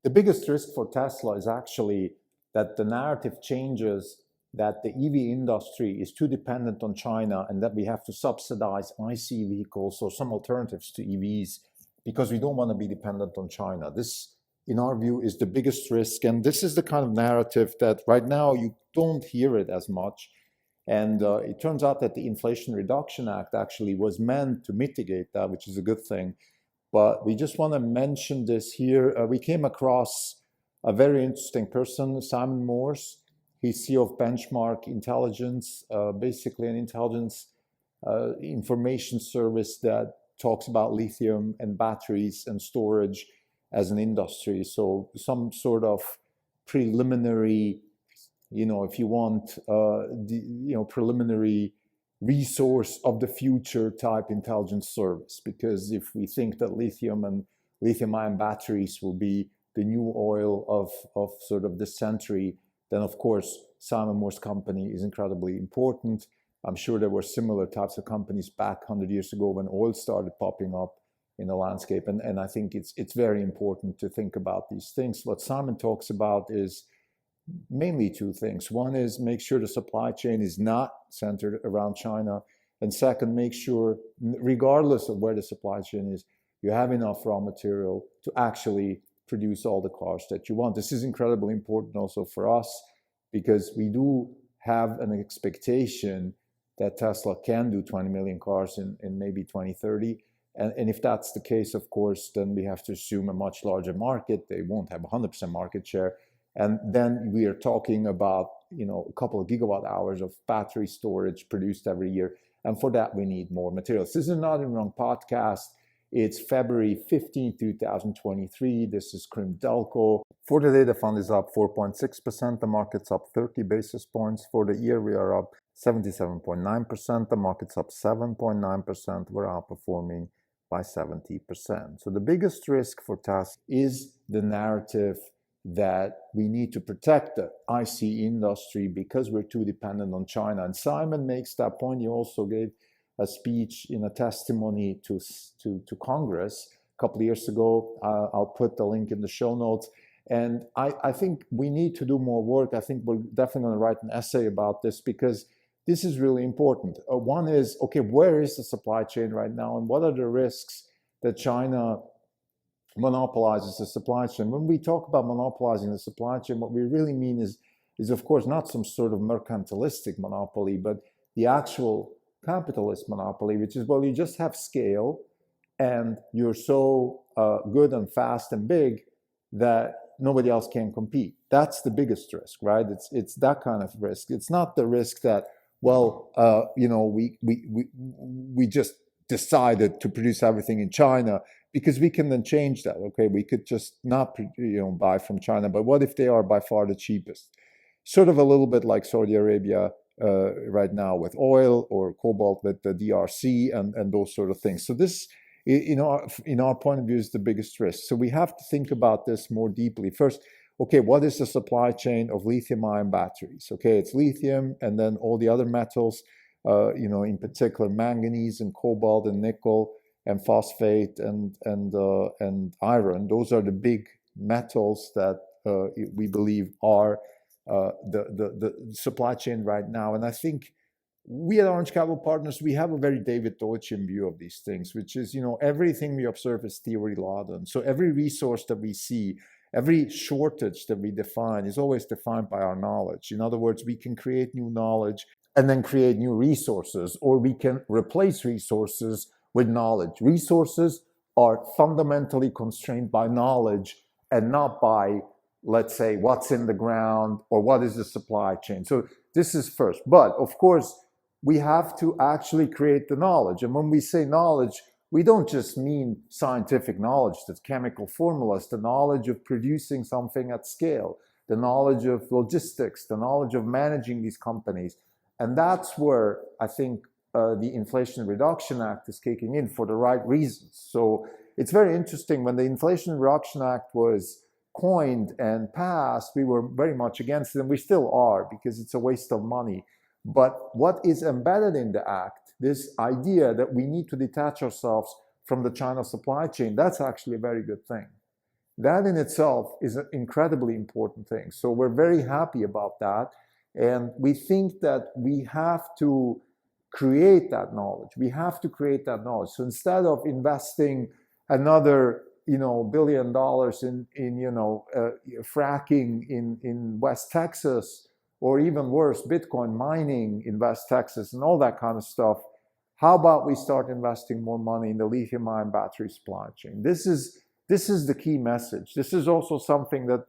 The biggest risk for Tesla is actually that the narrative changes, that the EV industry is too dependent on China and that we have to subsidize ICE vehicles or some alternatives to EVs because we don't want to be dependent on China. This, in our view, is the biggest risk. And this is the kind of narrative that right now you don't hear it as much. And it turns out that the Inflation Reduction Act actually was meant to mitigate that, which is a good thing. But we just want to mention this here. We came across a very interesting person, Simon Morse. He's CEO of Benchmark Intelligence, basically an intelligence information service that talks about lithium and batteries and storage as an industry. So some sort of preliminary, if you want, preliminary resource of the future type intelligence service. Because if we think that lithium and lithium-ion batteries will be the new oil of sort of this century, then of course Simon Moore's company is incredibly important. I'm sure there were similar types of companies back 100 years ago when oil started popping up in the landscape. And I think it's very important to think about these things. What Simon talks about is mainly two things. One is make sure the supply chain is not centered around China. And second, make sure, regardless of where the supply chain is, you have enough raw material to actually produce all the cars that you want. This is incredibly important also for us because we do have an expectation that Tesla can do 20 million cars in maybe 2030. And if that's the case, of course, then we have to assume a much larger market. They won't have 100% market share. And then we are talking about, a couple of gigawatt hours of battery storage produced every year. And for that, we need more materials. This is Not in Wrong podcast. It's February 15, 2023. This is Krim Delco. For the day, the fund is up 4.6%. The market's up 30 basis points. For the year, we are up 77.9%. The market's up 7.9%. We're outperforming by 70%. So the biggest risk for Tesla is the narrative that we need to protect the ICE industry because we're too dependent on China. And Simon makes that point. He also gave a speech in a testimony to Congress a couple of years ago. I'll put the link in the show notes. And I think we need to do more work. I think we're definitely going to write an essay about this because this is really important. One is, okay, where is the supply chain right now? And what are the risks that China monopolizes the supply chain? When we talk about monopolizing the supply chain, what we really mean is of course not some sort of mercantilistic monopoly, but the actual capitalist monopoly, which is, well, you just have scale and you're so good and fast and big that nobody else can compete. That's the biggest risk, right? It's that kind of risk. It's not the risk that, well, we just decided to produce everything in China, because we can then change that. Okay, we could just not buy from China, but what if they are by far the cheapest? Sort of a little bit like Saudi Arabia right now with oil, or cobalt with the DRC and those sort of things. So this, in our point of view, is the biggest risk. So we have to think about this more deeply. First, okay, what is the supply chain of lithium-ion batteries? Okay, it's lithium and then all the other metals, in particular manganese and cobalt and nickel and phosphate and iron. Those are the big metals that we believe are the supply chain right now. And I think we at Orange Capital Partners, we have a very David Deutschian view of these things, which is, everything we observe is theory laden. So every resource that we see, every shortage that we define is always defined by our knowledge. In other words, we can create new knowledge and then create new resources, or we can replace resources with knowledge. Resources are fundamentally constrained by knowledge and not by, let's say, what's in the ground or what is the supply chain. So this is first. But of course, we have to actually create the knowledge. And when we say knowledge, we don't just mean scientific knowledge, that's chemical formulas, the knowledge of producing something at scale, the knowledge of logistics, the knowledge of managing these companies. And that's where I think the Inflation Reduction Act is kicking in for the right reasons. So it's very interesting. When the Inflation Reduction Act was coined and passed, we were very much against it, and we still are, because it's a waste of money. But what is embedded in the act, this idea that we need to detach ourselves from the China supply chain, that's actually a very good thing. That in itself is an incredibly important thing. So we're very happy about that. And we think that we have to create that knowledge. We have to create that knowledge. So instead of investing another, $1 billion in fracking in West Texas, or even worse, Bitcoin mining in West Texas and all that kind of stuff, how about we start investing more money in the lithium-ion battery supply chain? This is the key message. This is also something that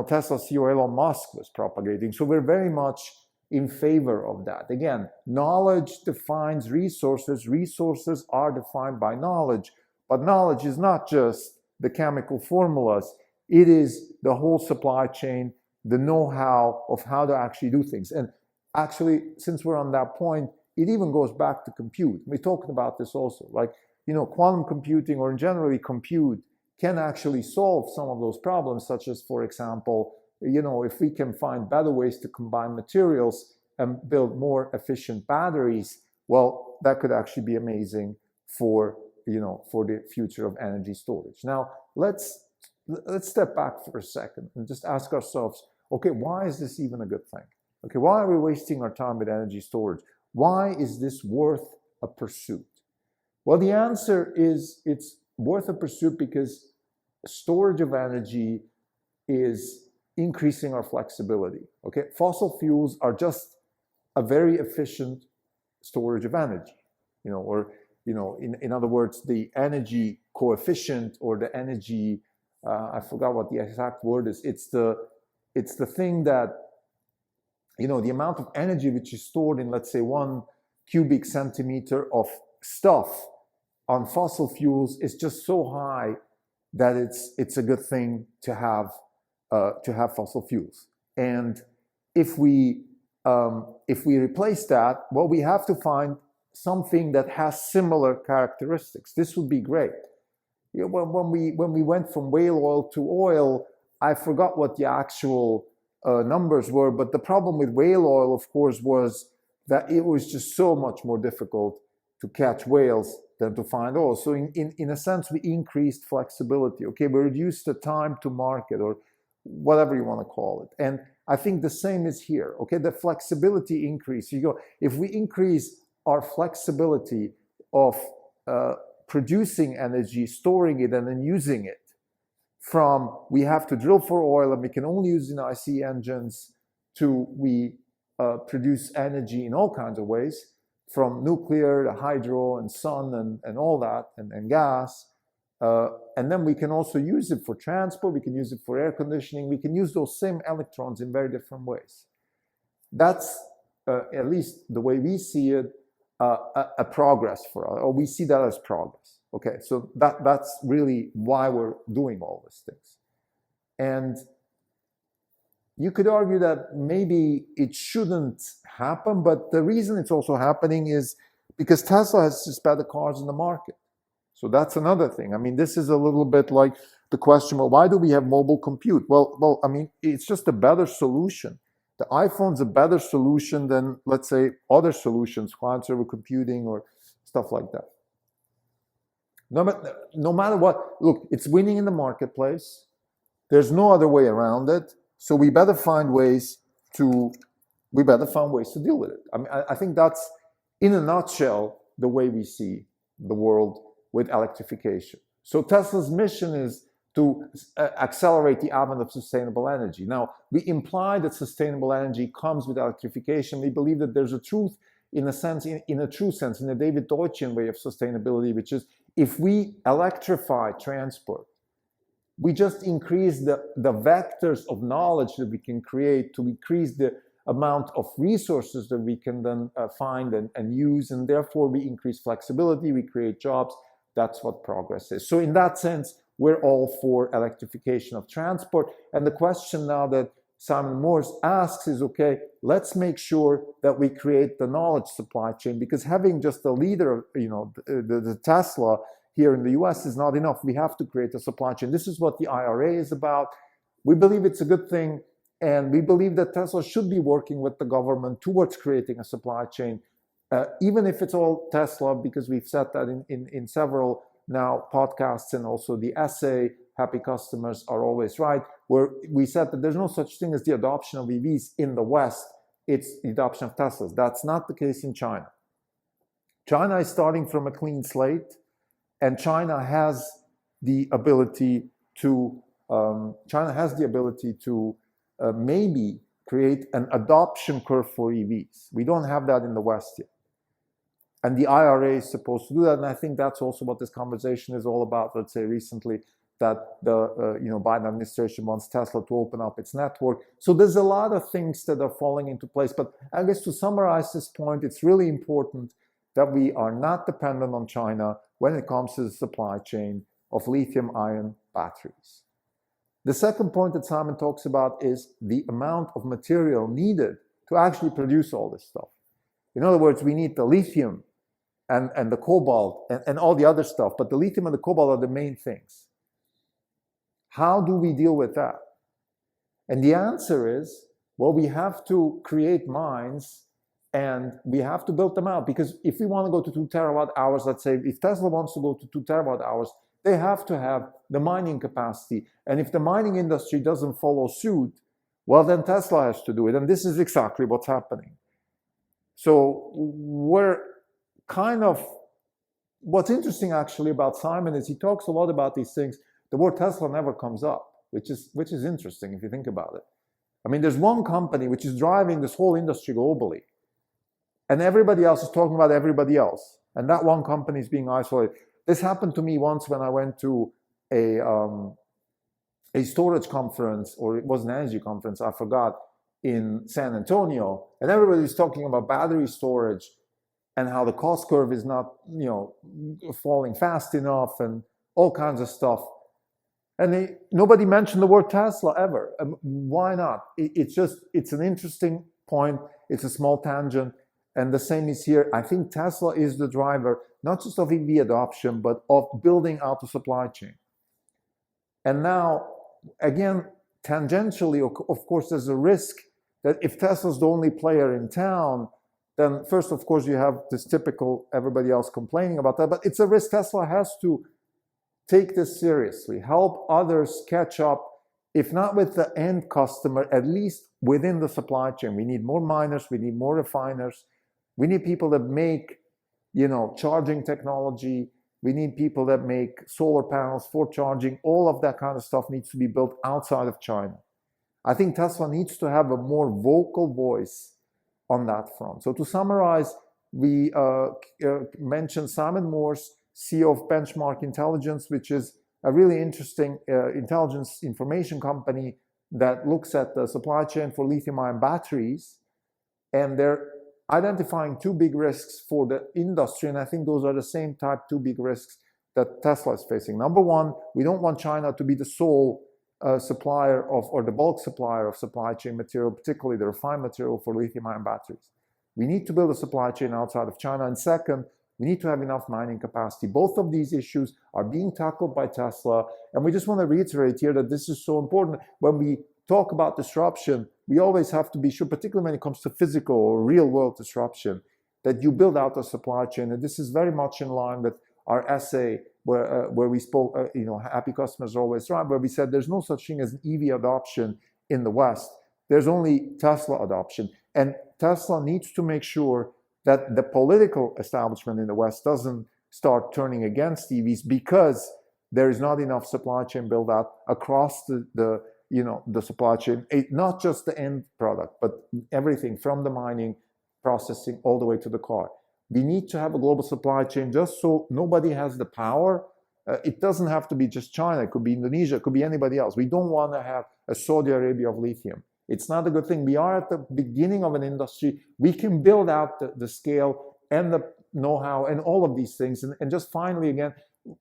Tesla CEO Elon Musk was propagating. So we're very much in favor of that. Again, knowledge defines resources. Resources are defined by knowledge. But knowledge is not just the chemical formulas. It is the whole supply chain, the know-how of how to actually do things. And actually, since we're on that point, it even goes back to compute. We talked about this also. Like, quantum computing, or generally compute, can actually solve some of those problems, such as, for example, if we can find better ways to combine materials and build more efficient batteries, well, that could actually be amazing for the future of energy storage. Now, let's step back for a second and just ask ourselves, okay, why is this even a good thing? Okay, why are we wasting our time with energy storage? Why is this worth a pursuit? Well, the answer is it's worth a pursuit because storage of energy is increasing our flexibility. Okay, fossil fuels are just a very efficient storage of energy, in other words, the energy coefficient, or the energy, I forgot what the exact word is. It's the thing that, the amount of energy which is stored in, let's say, 1 cubic centimeter of stuff on fossil fuels is just so high that it's a good thing to have fossil fuels. And if we replace that, well, we have to find something that has similar characteristics. This would be great. When we went from whale oil to oil, I forgot what the actual numbers were, but the problem with whale oil, of course, was that it was just so much more difficult to catch whales than to find oil. So in a sense, we increased flexibility. Okay, we reduced the time to market, or whatever you want to call it. And I think the same is here. Okay, the flexibility increase. If we increase our flexibility of producing energy, storing it, and then using it, from we have to drill for oil and we can only use IC engines, to we produce energy in all kinds of ways, from nuclear to hydro and sun and all that, and gas. And then we can also use it for transport, we can use it for air conditioning, we can use those same electrons in very different ways. That's, at least the way we see it, a progress for us, or we see that as progress. Okay, so that's really why we're doing all these things. And you could argue that maybe it shouldn't happen, but the reason it's also happening is because Tesla has just better cars in the market. So that's another thing. I mean, this is a little bit like the question, well, why do we have mobile compute? Well, I mean, it's just a better solution. The iPhone's a better solution than, let's say, other solutions, client server computing or stuff like that. No matter what, look, it's winning in the marketplace. There's no other way around it. So we better find ways to deal with it. I mean, I think that's, in a nutshell, the way we see the world with electrification. So Tesla's mission is to accelerate the advent of sustainable energy. Now, we imply that sustainable energy comes with electrification. We believe that there's a truth, in a sense, in a true sense, in a David Deutschian way of sustainability, which is, if we electrify transport, we just increase the vectors of knowledge that we can create to increase the amount of resources that we can then find and use, and therefore we increase flexibility, we create jobs. That's what progress is. So in that sense, we're all for electrification of transport. And the question now that Simon Morse asks is, okay, let's make sure that we create the knowledge supply chain, because having just a leader, the Tesla here in the US is not enough. We have to create a supply chain. This is what the IRA is about. We believe it's a good thing, and we believe that Tesla should be working with the government towards creating a supply chain, even if it's all Tesla, because we've said that in several now podcasts and also the essay happy customers are always right, where we said that there's no such thing as the adoption of EVs in the West, it's the adoption of Teslas. That's not the case in China. China is starting from a clean slate, and China has the ability to maybe create an adoption curve for EVs. We don't have that in the West yet. And the IRA is supposed to do that, and I think that's also what this conversation is all about. Let's say recently that the Biden administration wants Tesla to open up its network. So there's a lot of things that are falling into place. But I guess to summarize this point, it's really important that we are not dependent on China when it comes to the supply chain of lithium-ion batteries. The second point that Simon talks about is the amount of material needed to actually produce all this stuff. In other words, we need the lithium and the cobalt and all the other stuff, but the lithium and the cobalt are the main things. How do we deal with that? And the answer is, well, we have to create mines and we have to build them out, because if we want to go to 2 terawatt hours, let's say if Tesla wants to go to 2 terawatt hours, they have to have the mining capacity. And if the mining industry doesn't follow suit, well, then Tesla has to do it. And this is exactly what's happening. So what's interesting actually about Simon is he talks a lot about these things. The word Tesla never comes up, which is interesting if you think about it. I mean, there's one company which is driving this whole industry globally, and everybody else is talking about everybody else. And that one company is being isolated. This happened to me once when I went to a storage conference, or it was an energy conference, I forgot, in San Antonio, and everybody was talking about battery storage and how the cost curve is not, falling fast enough and all kinds of stuff. And nobody mentioned the word Tesla ever. Why not? It's an interesting point. It's a small tangent. And the same is here. I think Tesla is the driver, not just of EV adoption, but of building out the supply chain. And now, again, tangentially, of course, there's a risk that if Tesla's the only player in town, then first, of course, you have this typical everybody else complaining about that. But it's a risk Tesla has to take this seriously, help others catch up, if not with the end customer, at least within the supply chain. We need more miners, we need more refiners, we need people that make, charging technology, we need people that make solar panels for charging. All of that kind of stuff needs to be built outside of China. I think Tesla needs to have a more vocal voice on that front. So to summarize, we mentioned Simon Morse, CEO of Benchmark Intelligence, which is a really interesting intelligence information company that looks at the supply chain for lithium-ion batteries. And they're identifying 2 big risks for the industry. And I think those are the same type 2 big risks that Tesla is facing. Number one, we don't want China to be the sole supplier of, or the bulk supplier of supply chain material, particularly the refined material for lithium-ion batteries. We need to build a supply chain outside of China. And second, we need to have enough mining capacity. Both of these issues are being tackled by Tesla. And we just want to reiterate here that this is so important. When we talk about disruption, we always have to be sure, particularly when it comes to physical or real world disruption, that you build out a supply chain. And this is very much in line with our essay where we spoke, happy customers are always right, where we said there's no such thing as an EV adoption in the West. There's only Tesla adoption. And Tesla needs to make sure that the political establishment in the West doesn't start turning against EVs because there is not enough supply chain build out across the supply chain, not just the end product, but everything from the mining, processing, all the way to the car. We need to have a global supply chain just so nobody has the power. It doesn't have to be just China. It could be Indonesia. It could be anybody else. We don't want to have a Saudi Arabia of lithium. It's not a good thing. We are at the beginning of an industry. We can build out the scale and the know-how and all of these things. And just finally, again,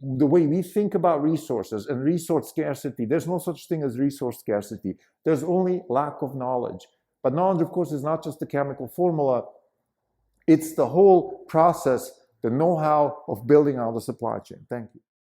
the way we think about resources and resource scarcity, there's no such thing as resource scarcity. There's only lack of knowledge. But knowledge, of course, is not just the chemical formula. It's the whole process, the know-how of building out the supply chain. Thank you.